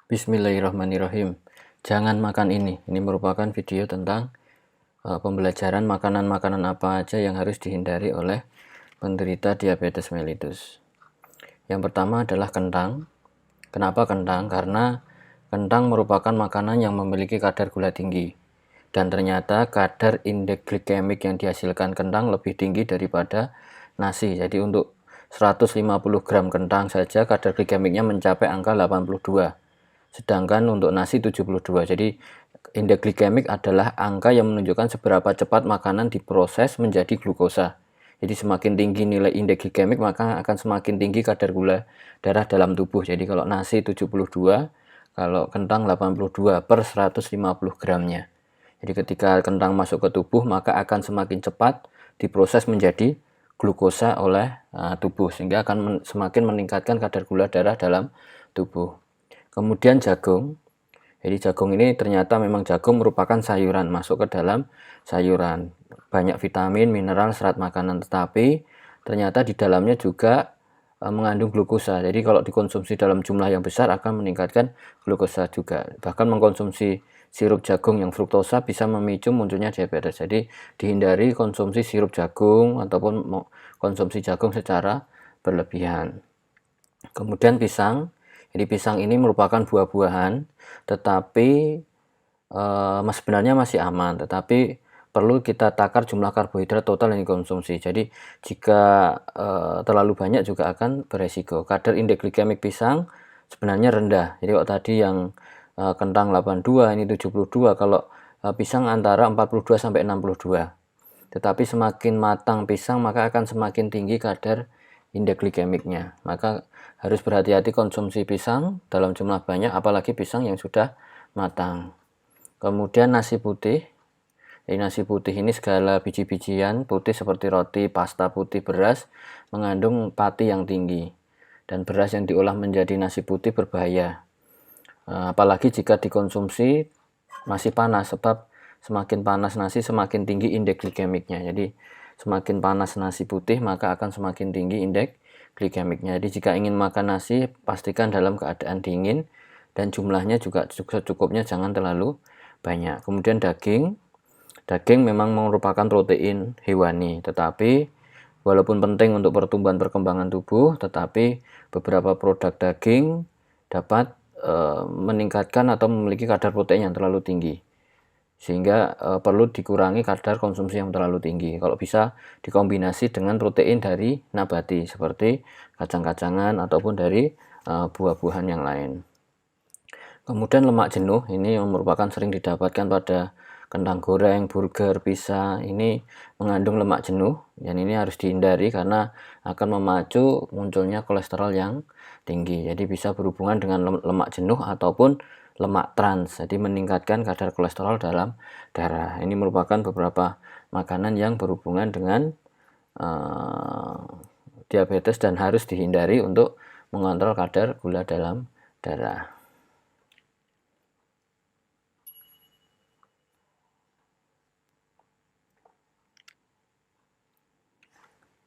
Bismillahirrahmanirrahim. Jangan makan ini. Ini merupakan video tentang pembelajaran makanan-makanan apa aja yang harus dihindari oleh penderita diabetes mellitus. Yang pertama adalah kentang. Kenapa kentang? Karena kentang merupakan makanan yang memiliki kadar gula tinggi. Dan ternyata kadar indeks glikemik yang dihasilkan kentang lebih tinggi daripada nasi. Jadi untuk 150 gram kentang saja kadar glikemiknya mencapai angka 82. Sedangkan untuk nasi 72. Jadi indeks glikemik adalah angka yang menunjukkan seberapa cepat makanan diproses menjadi glukosa. Jadi semakin tinggi nilai indeks glikemik maka akan semakin tinggi kadar gula darah dalam tubuh. Jadi kalau nasi 72, kalau kentang 82 per 150 gramnya. Jadi ketika kentang masuk ke tubuh maka akan semakin cepat diproses menjadi glukosa oleh tubuh sehingga akan semakin meningkatkan kadar gula darah dalam tubuh. Kemudian jagung. Jadi jagung ini ternyata memang jagung merupakan sayuran, masuk ke dalam sayuran. Banyak vitamin, mineral, serat makanan, tetapi ternyata di dalamnya juga mengandung glukosa. Jadi kalau dikonsumsi dalam jumlah yang besar akan meningkatkan glukosa juga. Bahkan mengkonsumsi sirup jagung yang fruktosa bisa memicu munculnya diabetes. Jadi dihindari konsumsi sirup jagung ataupun konsumsi jagung secara berlebihan. Kemudian pisang. Jadi pisang ini merupakan buah-buahan, tetapi sebenarnya masih aman, tetapi perlu kita takar jumlah karbohidrat total yang dikonsumsi. Jadi jika terlalu banyak juga akan beresiko. Kadar indeks glikemik pisang sebenarnya rendah. Jadi kalau tadi yang kentang 82, ini 72, kalau pisang antara 42 sampai 62. Tetapi semakin matang pisang maka akan semakin tinggi kadar indeks glikemiknya. Maka harus berhati-hati konsumsi pisang dalam jumlah banyak, apalagi pisang yang sudah matang. Kemudian nasi putih. Jadi nasi putih ini segala biji-bijian putih seperti roti, pasta putih, beras mengandung pati yang tinggi. Dan beras yang diolah menjadi nasi putih berbahaya. Apalagi jika dikonsumsi masih panas, sebab semakin panas nasi semakin tinggi indeks glikemiknya. Jadi semakin panas nasi putih maka akan semakin tinggi indeks glikemiknya. Jadi jika ingin makan nasi pastikan dalam keadaan dingin dan jumlahnya juga secukupnya, jangan terlalu banyak. Kemudian daging. Daging memang merupakan protein hewani, tetapi walaupun penting untuk pertumbuhan perkembangan tubuh, tetapi beberapa produk daging dapat meningkatkan atau memiliki kadar protein yang terlalu tinggi. Sehingga perlu dikurangi kadar konsumsi yang terlalu tinggi. Kalau bisa dikombinasi dengan protein dari nabati seperti kacang-kacangan ataupun dari buah-buahan yang lain. Kemudian lemak jenuh ini yang merupakan sering didapatkan pada kentang goreng, burger, pizza. Ini mengandung lemak jenuh dan ini harus dihindari karena akan memacu munculnya kolesterol yang tinggi. Jadi bisa berhubungan dengan lemak jenuh ataupun lemak trans, jadi meningkatkan kadar kolesterol dalam darah. Ini merupakan beberapa makanan yang berhubungan dengan diabetes dan harus dihindari untuk mengontrol kadar gula dalam darah.